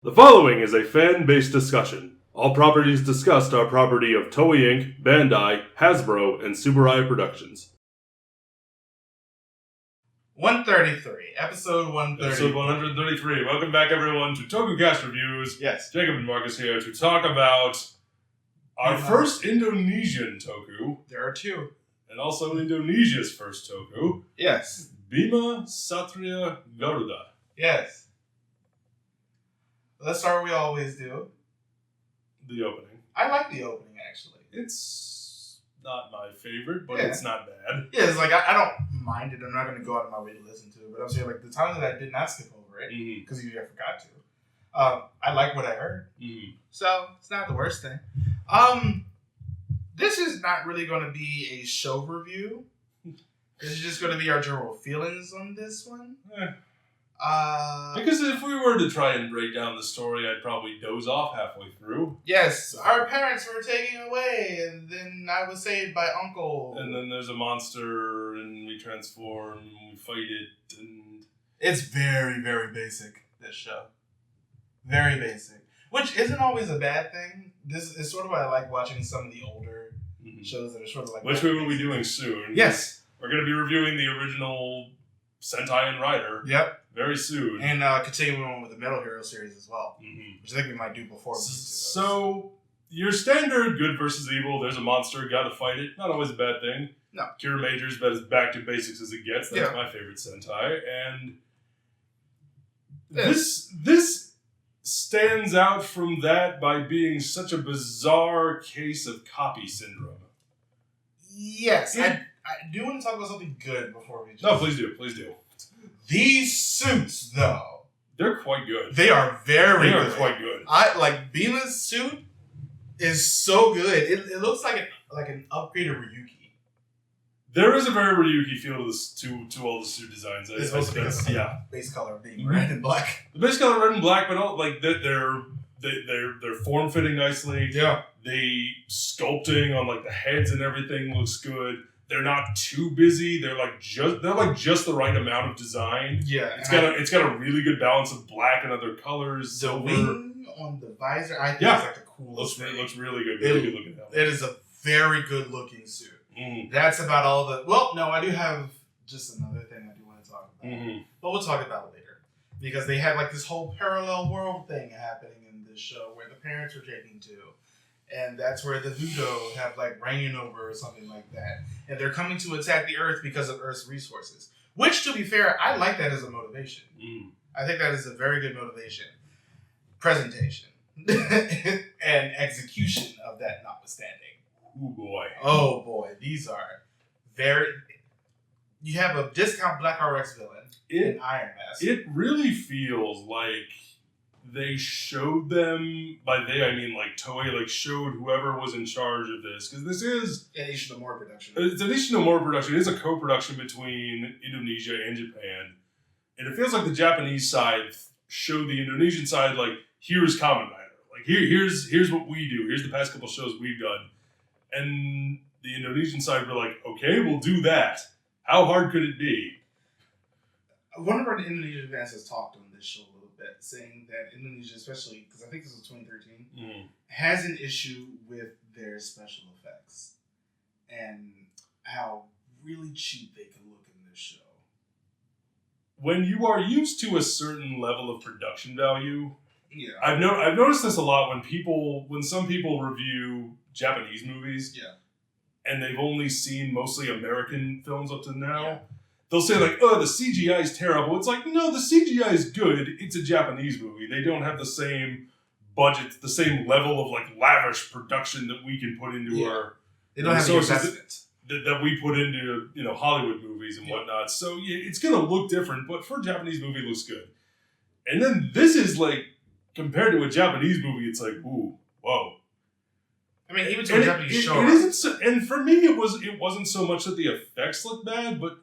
The following is a fan-based discussion. All properties discussed are property of Toei Inc., Bandai, Hasbro, and Subaru Productions. 133. Episode 133. Episode 133. Welcome back, everyone, to Tokucast Reviews. Yes. Jacob and Marcus here to talk about our first Indonesian Toku. There are two. And also Indonesia's first Toku. Yes. Bima Satria Garuda. Yes. Let's start what we always do. The opening. I like the opening, actually. It's not my favorite, but Yeah. it's not bad. Yeah, it's like, I don't mind it. I'm not going to go out of my way to listen to it. But I'm saying, like, the times that I did not skip over it, because usually I forgot to, I like what I heard. So, it's not the worst thing. This is not really going to be a show review. This is just going to be our general feelings on this one. Because if we were to try and break down the story, I'd probably doze off halfway through. Yes, our parents were taken away, and then I was saved by Uncle. And then there's a monster, and we transform, and we fight it, and... It's very, very basic, this show. Very basic. Which isn't always a bad thing. This is sort of why I like watching some of the older shows that are sort of like... Which we will be doing soon. Yes. We're going to be reviewing the original Sentai and Rider. Yep. Very soon. And continuing on with the Metal Hero series as well. Which I think we might do before. So, your standard good versus evil, there's a monster, gotta fight it. Not always a bad thing. No. Cure Major's about as back to basics as it gets. That's my favorite Sentai. And this stands out from that by being such a bizarre case of copy syndrome. Yes. I do want to talk about something good before we... No, please do. Please do. These suits, though. They're quite good. They are very good. They are quite good. Bima's suit is so good. It looks like an upgraded Ryuki. There is a very Ryuki feel to this to all the suit designs. It's supposed to be base color being red and black. The base color red and black, but all, like they're form fitting nicely. Yeah. The sculpting on like the heads and everything looks good. They're not too busy. They're like just the right amount of design. Yeah. It's got a really good balance of black and other colors. The silver. wing on the visor, I think is like the coolest thing. It looks really good. Really good looking. It is a very good looking suit. That's about all the... Well, no, I do have just another thing I do want to talk about. But we'll talk about it later. Because they have like this whole parallel world thing happening in this show where the parents are taken to. And that's where the Hudo have like reigning over or something like that. And they're coming to attack the Earth because of Earth's resources. Which, to be fair, I like that as a motivation. I think that is a very good motivation. Presentation. And execution of that notwithstanding. Oh boy. These are very... You have a discount Black RX villain in Iron Mask. It really feels like they showed them, by they I mean like Toei, like showed whoever was in charge of this, because this is an Ishimura production. It's an Ishimura production. It is a co-production between Indonesia and Japan, and it feels like the Japanese side showed the Indonesian side like, here's Kamen Rider, like here's what we do. Here's the past couple shows we've done, and the Indonesian side were like, okay, we'll do that. How hard could it be? One of our Indonesian fans has talked on this show saying that Indonesia, especially because I think this was 2013, has an issue with their special effects and how really cheap they can look in this show. When you are used to a certain level of production value, I've noticed this a lot when some people review Japanese movies, and they've only seen mostly American films up to now. Yeah. They'll say, like, oh, the CGI is terrible. It's like, no, the CGI is good. It's a Japanese movie. They don't have the same budget, the same level of, like, lavish production that we can put into our... They don't have the investment. That we put into, Hollywood movies and whatnot. So, yeah, it's going to look different, but for a Japanese movie, it looks good. And then this is, like, compared to a Japanese movie, it's like, ooh, whoa. I mean, even to a Japanese show. It isn't so, and for me, it wasn't so much that the effects look bad, but...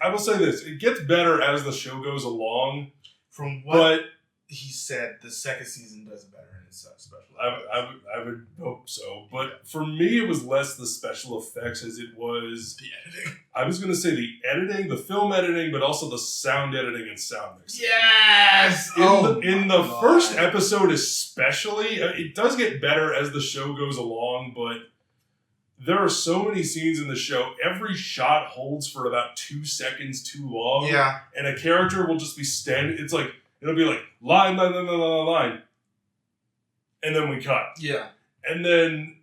I will say this, it gets better as the show goes along. From what he said the second season does it better in its special I would hope so. But for me, it was less the special effects as it was the editing. I was going to say the editing, the film editing, but also the sound editing and sound mixing. Yes! In the first episode especially, it does get better as the show goes along, but there are so many scenes in the show. Every shot holds for about 2 seconds too long. Yeah. And a character will just be standing. It's like, it'll be like, line. And then we cut. Yeah. And then,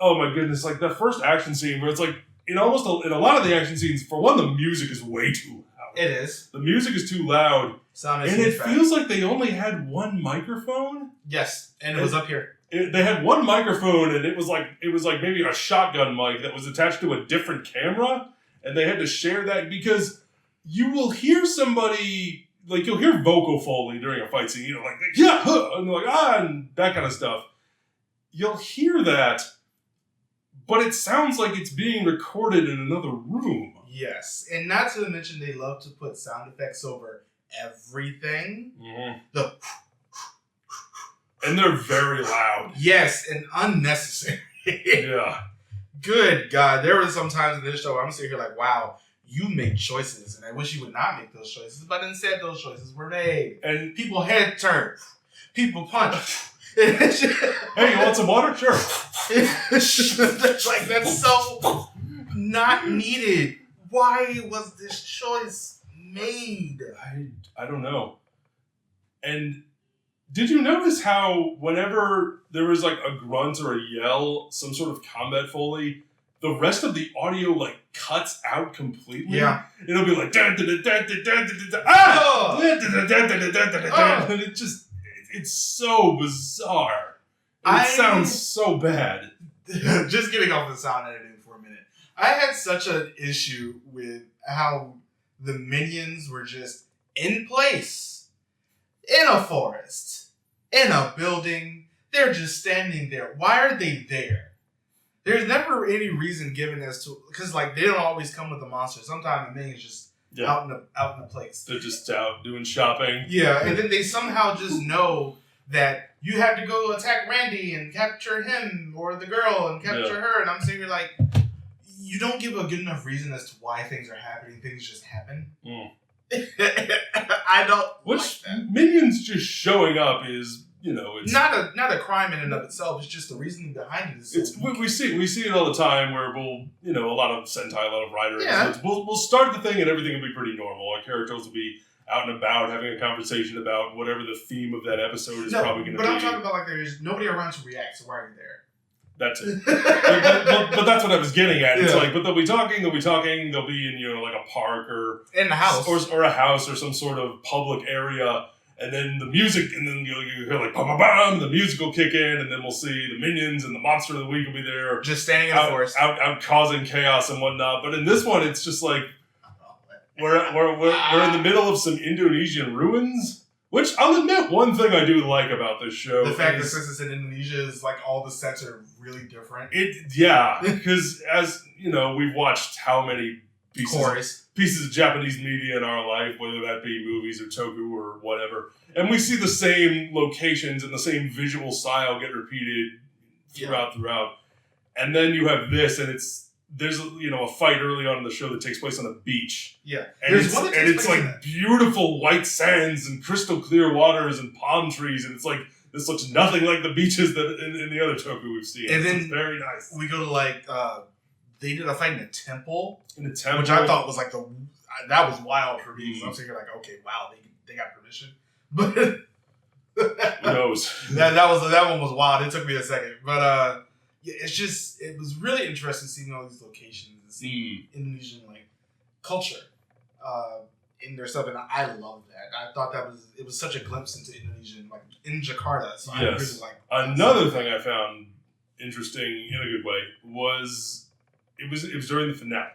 oh my goodness, like the first action scene where it's like, in a lot of the action scenes, for one, the music is way too loud. It is. The music is too loud. And it feels like they only had one microphone. Yes. And it was up here. They had one microphone, and it was like maybe a shotgun mic that was attached to a different camera, and they had to share that because you will hear somebody, like you'll hear vocal foley during a fight scene, like yeah, and like and that kind of stuff. You'll hear that, but it sounds like it's being recorded in another room. Yes, and not to mention they love to put sound effects over everything. Mm-hmm. And they're very loud. Yes, and unnecessary. Yeah. Good God. There were some times in this show where I'm sitting here like, wow, you make choices, and I wish you would not make those choices, but instead those choices were made. And people head turn. People punch. Hey, you want some water? Sure. Like, that's so not needed. Why was this choice made? I don't know. And did you notice how whenever there was like a grunt or a yell, some sort of combat foley, the rest of the audio like cuts out completely? Yeah. It'll be like and it just it's so bizarre. It sounds so bad. Just getting off the sound editing for a minute. I had such an issue with how the minions were just in place, in a forest, in a building. They're just standing there. Why are they there? There's never any reason given as to, because like they don't always come with a monster. Sometimes the minion's just out in the place. They're just out doing shopping. Yeah, and then they somehow just know that you have to go attack Randy and capture him or the girl and capture her. And I'm sitting here like, you don't give a good enough reason as to why things are happening. Things just happen. I don't like that. Minions just showing up is, it's not a crime in and of itself. It's just the reasoning behind it. We see it all the time where we'll, a lot of Sentai, a lot of Rider episodes. We'll start the thing and everything will be pretty normal. Our characters will be out and about having a conversation about whatever the theme of that episode is probably going to be. But I'm talking about like there's nobody around to react, so why are you there? That's it. but that's what I was getting at. It's like, but they'll be talking, they'll be in, like a park or in the house. Or a house or some sort of public area. And then the music, and then you hear like bam, bam, bam, the music will kick in, and then we'll see the minions and the monster of the week will be there. Just standing in the forest. Out causing chaos and whatnot. But in this one, it's just like, we're in the middle of some Indonesian ruins. Which I'll admit, one thing I do like about this show. The fact that since it's in Indonesia, is like all the sets are really different. Because as, we've watched how many pieces of Japanese media in our life, whether that be movies or toku or whatever. And we see the same locations and the same visual style get repeated throughout. And then you have this, and there's a fight early on in the show that takes place on a beach. Yeah. And it's like beautiful white sands and crystal clear waters and palm trees, and it's like this looks nothing like the beaches that in the other toku we've seen. And then it's very nice. We go to like they did a fight in a temple. Which I thought was like that was wild for me. So I'm thinking like, okay, wow, they got permission. But who knows? that one was wild. It took me a second. But it was really interesting seeing all these locations and seeing Indonesian like culture in their stuff, and I love that. I thought it was such a glimpse into Indonesian, like in Jakarta. So I really like another thing I found interesting in a good way was it was during the finale.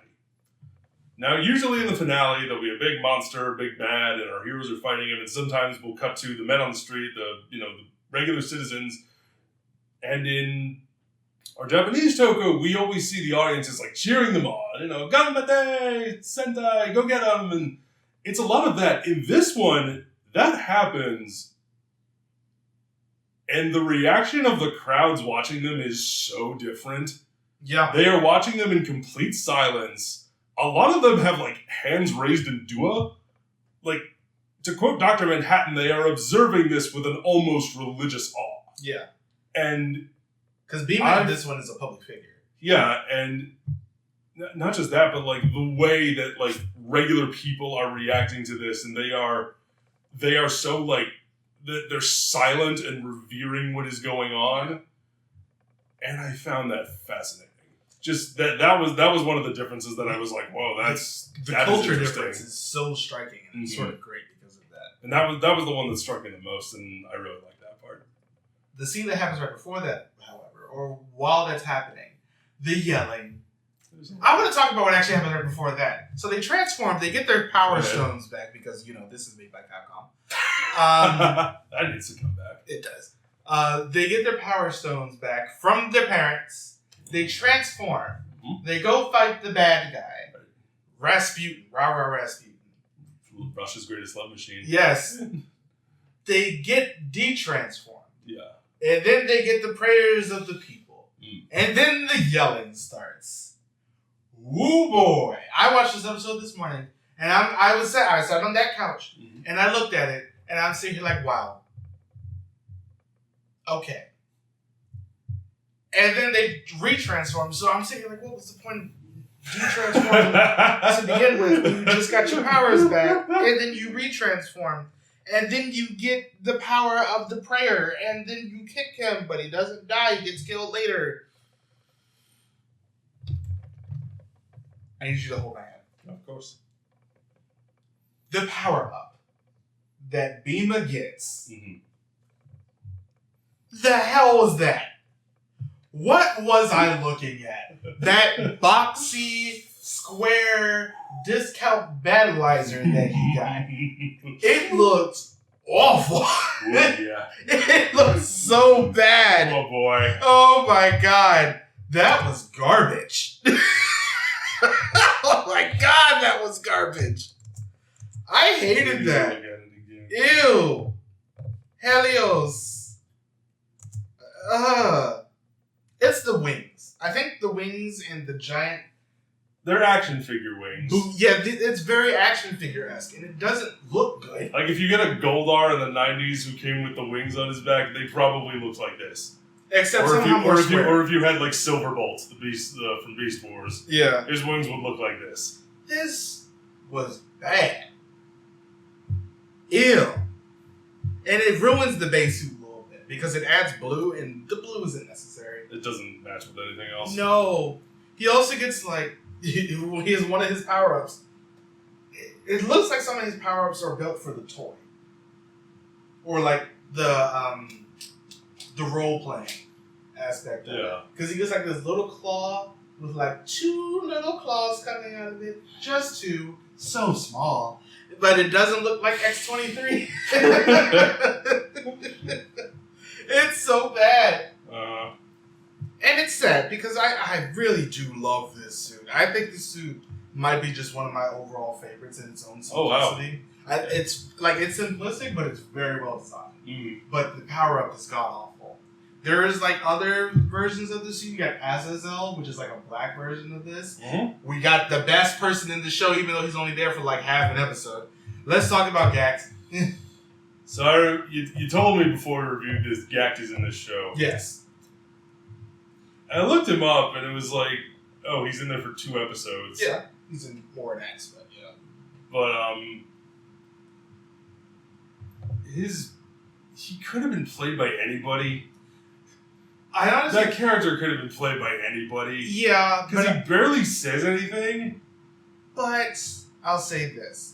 Now, usually in the finale, there'll be a big monster, big bad, and our heroes are fighting him, and sometimes we'll cut to the men on the street, the regular citizens, and in our Japanese toku, we always see the audiences like cheering them on, Ganbate, Sentai, go get them, and it's a lot of that. In this one, that happens And the reaction of the crowds watching them is so different. Yeah. They are watching them in complete silence. A lot of them have, like, hands raised in dua. Like, to quote Dr. Manhattan, they are observing this with an almost religious awe. Yeah. And... Because Bima in this one is a public figure. Yeah, and not just that, but, like, the way that, like, regular people are reacting to this, and they are so, like, they're silent and revering what is going on. And I found that fascinating. Just that was one of the differences that I was like, whoa, the culture difference is so striking, and it's sort of great because of that. And that was the one that struck me the most, and I really liked that part. The scene that happens right before that, however, or while that's happening, the yelling. I want to talk about what actually happened right before that. So they transform, they get their power stones back because, this is made by Capcom. That needs to come back. It does. They get their power stones back from their parents. They transform. Mm-hmm. They go fight the bad guy. Rasputin. Rah-rah Rasputin. Russia's greatest love machine. Yes. They get de-transformed. Yeah. And then they get the prayers of the people. Mm. And then the yelling starts. Woo boy. I watched this episode this morning. And I sat on that couch. Mm-hmm. And I looked at it. And I'm sitting here like, wow. Okay. And then they retransform. So I'm sitting here like, what was the point of detransforming to begin with? When you just got your powers back, and then you retransform, and then you get the power of the prayer, and then you kick him, but he doesn't die. He gets killed later. I need you to hold my hand. Of course. The power up that Bima gets. Mm-hmm. The hell was that? What was I looking at? That boxy, square, discount Battalizer that he got. It looked awful. Ooh, yeah. It looked so bad. Oh, boy. Oh, my God. That was garbage. Oh, my God, that was garbage. I hated that. Ew. Helios. It's the wings. I think the wings and the giant... They're action figure wings. Yeah, it's very action figure-esque, and it doesn't look good. Like, if you get a Goldar in the 90s who came with the wings on his back, they probably looked like this. Except or somehow more square. Or if you had, like, Silverbolt, the beast from Beast Wars. Yeah. His wings would look like this. This was bad. Ew. And it ruins the base suit. Because it adds blue, and the blue isn't necessary. It doesn't match with anything else. No. He also gets, like, he has one of his power-ups. It looks like some of his power-ups are built for the toy. Or, like, the role-playing aspect of it. Because he gets, like, this little claw with, like, 2 little claws coming out of it. Just 2. So small. But it doesn't look like X-23. It's so bad. And it's sad because I really do love this suit. I think this suit might be just one of my overall favorites in its own simplicity. Oh, wow. It's simplistic, but it's very well designed. Mm. But the power-up is god-awful. There is like other versions of the suit. You got Azazel, which is like a black version of this. Mm-hmm. We got the best person in the show, even though he's only there for like half an episode. Let's talk about Gax. So you told me before we reviewed this, Gact is in this show. Yes. And I looked him up, and it was like, oh, he's in there for 2 episodes. Yeah, he's in more than X, but yeah. But he could have been played by anybody. I honestly, that character could have been played by anybody. Yeah, because he barely says anything. But I'll say this: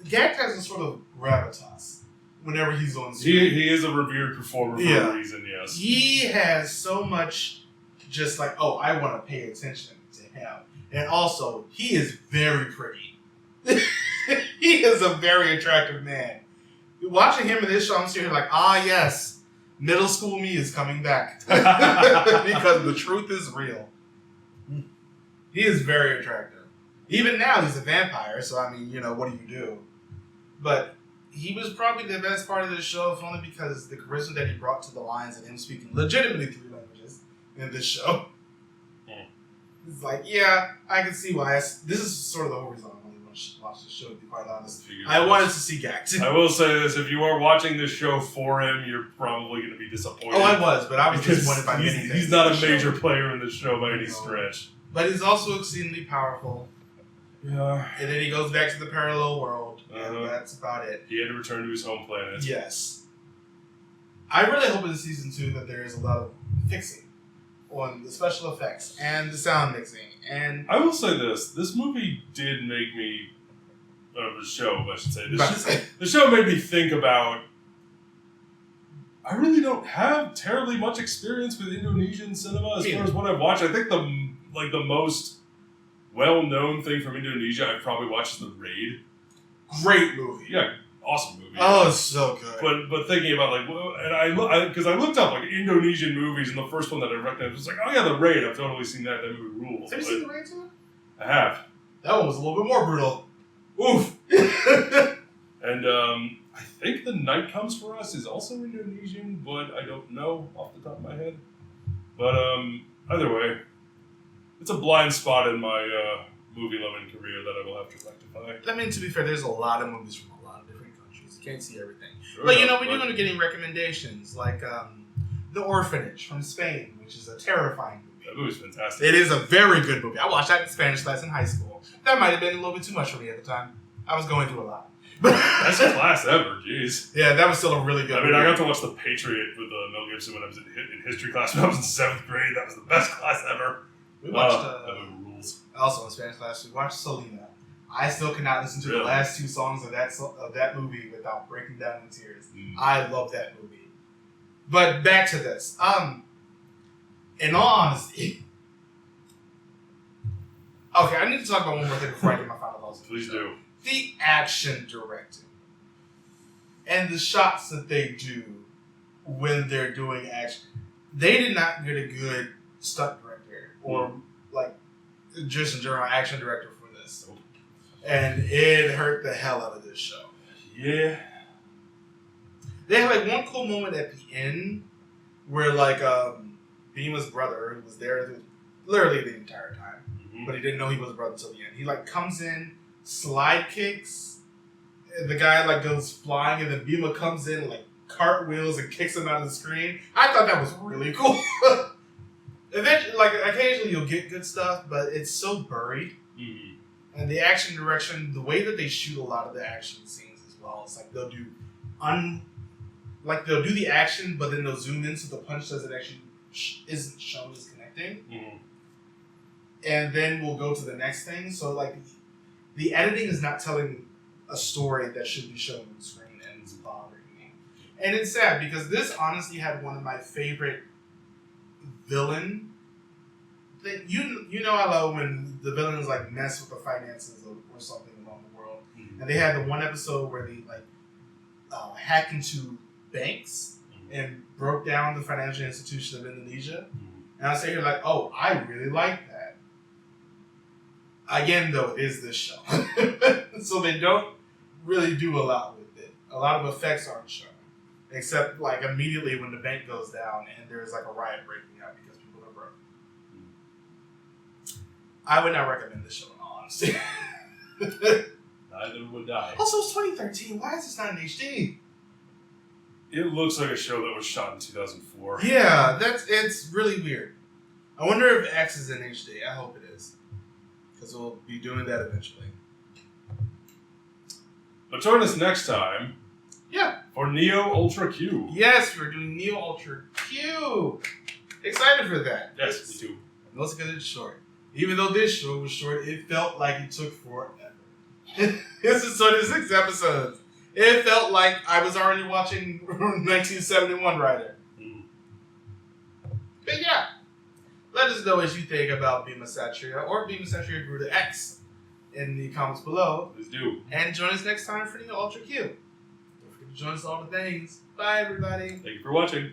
Gact has a sort of gravitas. Whenever he's on screen. He is a revered performer for a reason, yes. He has so much just like, oh, I want to pay attention to him. And also, he is very pretty. He is a very attractive man. Watching him in this show, I'm sitting here like, yes, middle school me is coming back. Because the truth is real. He is very attractive. Even now, he's a vampire, so I mean, what do you do? But he was probably the best part of the show, if only because the charisma that he brought to the lines and him speaking legitimately 3 languages in this show. It's like, yeah, I can see why. This is sort of the whole reason I only watch the show, to be quite honest. I wanted to see Gact. I will say this, if you are watching this show for him, you're probably going to be disappointed. Oh, I was, but I was disappointed by many things. He's not a major player in the show by any stretch. But he's also exceedingly powerful. Yeah. And then he goes back to the parallel world, and that's about it. He had to return to his home planet. Yes. I really hope in season 2 that there is a lot of fixing on the special effects and the sound mixing. And I will say this movie did make me, the show, I should say. The show made me think about, I really don't have terribly much experience with Indonesian cinema as far as what I've watched. I think the most well-known thing from Indonesia I've probably watched is The Raid. Great movie. Yeah, awesome movie. Oh, it's so good. But thinking about because I looked up Indonesian movies, and the first one that I recognized was oh yeah, The Raid. I've totally seen that. That movie rules. Have you seen The Raid too? I have. That one was a little bit more brutal. Oof. And I think The Night Comes For Us is also Indonesian, but I don't know off the top of my head. But either way, it's a blind spot in my movie-loving career that I will have to rectify. I mean, to be fair, there's a lot of movies from a lot of different countries. You can't see everything. Sure, but, we're going to get any recommendations, like The Orphanage from Spain, which is a terrifying movie. That movie's fantastic. It is a very good movie. I watched that in Spanish class in high school. That might have been a little bit too much for me at the time. I was going through a lot. Best class ever, jeez. Yeah, that was still a really good movie. I got to watch The Patriot with Mel Gibson when I was in history class when I was in 7th grade. That was the best class ever. We watched, that movie rules. Also in Spanish class, we watched Selena. I still cannot listen to the last 2 songs of that movie without breaking down in tears. I love that movie. But back to this. In all honesty, okay, I need to talk about one more thing before I get my final thoughts. Please do. The action directing and the shots that they do when they're doing action. They did not get a good stunt director or just a general action director for this. And it hurt the hell out of this show. Yeah. They had one cool moment at the end where Bima's brother, who was there literally the entire time, but he didn't know he was a brother until the end. He comes in, slide kicks, and the guy goes flying, and then Bima comes in cartwheels and kicks him out of the screen. I thought that was really cool. Eventually, occasionally you'll get good stuff, but it's so buried. And the action direction, the way that they shoot a lot of the action scenes as well, it's they'll do they'll do the action, but then they'll zoom in so the punch doesn't actually isn't shown as connecting. And then we'll go to the next thing. So the editing is not telling a story that should be shown on the screen, and it's bothering me. And it's sad because this honestly had one of my favorite villain thing. You know I love when the villains mess with the finances or something around the world. And they had the one episode where they hacked into banks and broke down the financial institution of Indonesia. And I say here oh, I really like that. Again, though, it is this show. So they don't really do a lot with it. A lot of effects aren't shown. Except immediately when the bank goes down and there's a riot breaking out because people are broke. I would not recommend this show in all honesty. Neither would I. Also, it's 2013. Why is this not in HD? It looks like a show that was shot in 2004. Yeah, it's really weird. I wonder if X is in HD. I hope it is. Because we'll be doing that eventually. But join us next time. Yeah. For Neo Ultra Q. Yes, we're doing Neo Ultra Q. Excited for that. Yes, me too. Mostly because it's short. Even though this show was short, it felt like it took forever. This is 26 episodes. It felt like I was already watching 1971 Rider. But yeah. Let us know what you think about Bima Satria or Bima Satria Garuda X in the comments below. Please do. And join us next time for Neo Ultra Q. Don't forget to join us all the things. Bye, everybody. Thank you for watching.